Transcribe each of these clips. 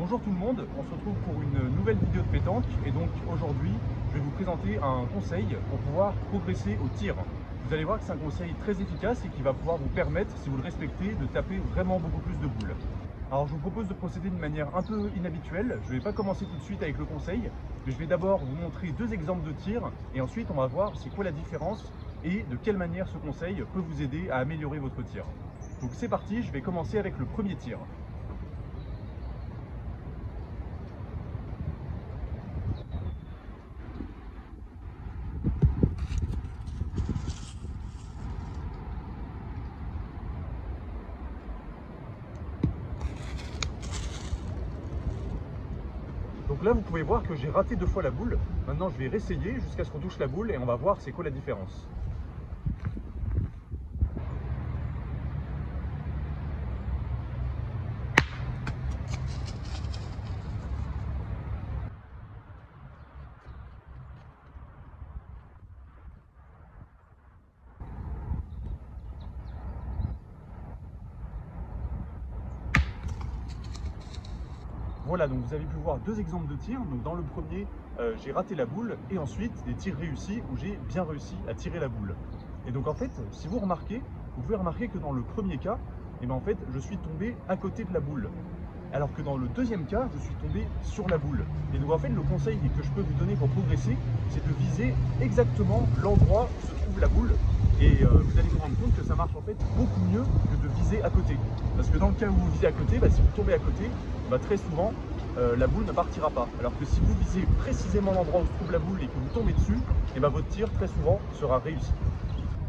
Bonjour tout le monde, on se retrouve pour une nouvelle vidéo de pétanque et donc aujourd'hui je vais vous présenter un conseil pour pouvoir progresser au tir. Vous allez voir que c'est un conseil très efficace et qui va pouvoir vous permettre, si vous le respectez, de taper vraiment beaucoup plus de boules. Alors je vous propose de procéder d'une manière un peu inhabituelle, je ne vais pas commencer tout de suite avec le conseil, mais je vais d'abord vous montrer deux exemples de tir et ensuite on va voir c'est quoi la différence et de quelle manière ce conseil peut vous aider à améliorer votre tir. Donc c'est parti, je vais commencer avec le premier tir. Donc là, vous pouvez voir que j'ai raté deux fois la boule. Maintenant, je vais réessayer jusqu'à ce qu'on touche la boule et on va voir c'est quoi la différence. Voilà, donc vous avez pu voir deux exemples de tirs. Donc dans le premier, j'ai raté la boule et ensuite des tirs réussis où j'ai bien réussi à tirer la boule. Et donc en fait, si vous remarquez, vous pouvez remarquer que dans le premier cas, en fait, je suis tombé à côté de la boule. Alors que dans le deuxième cas, je suis tombé sur la boule. Et donc en fait, le conseil que je peux vous donner pour progresser, c'est de viser exactement l'endroit où se trouve la boule. Et vous allez vous rendre compte que ça marche en fait beaucoup mieux que de viser à côté. Parce que dans le cas où vous visez à côté, si vous tombez à côté, très souvent, la boule ne partira pas. Alors que si vous visez précisément l'endroit où se trouve la boule et que vous tombez dessus, votre tir très souvent sera réussi.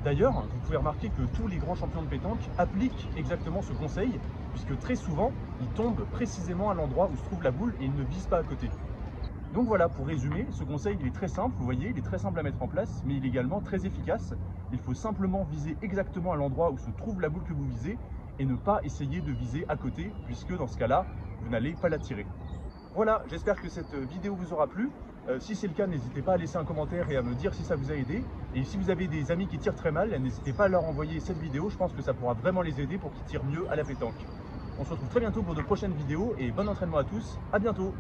D'ailleurs, vous pouvez remarquer que tous les grands champions de pétanque appliquent exactement ce conseil, puisque très souvent, ils tombent précisément à l'endroit où se trouve la boule et ils ne visent pas à côté. Donc voilà, pour résumer, ce conseil il est très simple, vous voyez, il est très simple à mettre en place, mais il est également très efficace. Il faut simplement viser exactement à l'endroit où se trouve la boule que vous visez et ne pas essayer de viser à côté, puisque dans ce cas-là, vous n'allez pas la tirer. Voilà, j'espère que cette vidéo vous aura plu. Si c'est le cas, n'hésitez pas à laisser un commentaire et à me dire si ça vous a aidé. Et si vous avez des amis qui tirent très mal, n'hésitez pas à leur envoyer cette vidéo. Je pense que ça pourra vraiment les aider pour qu'ils tirent mieux à la pétanque. On se retrouve très bientôt pour de prochaines vidéos et bon entraînement à tous. À bientôt.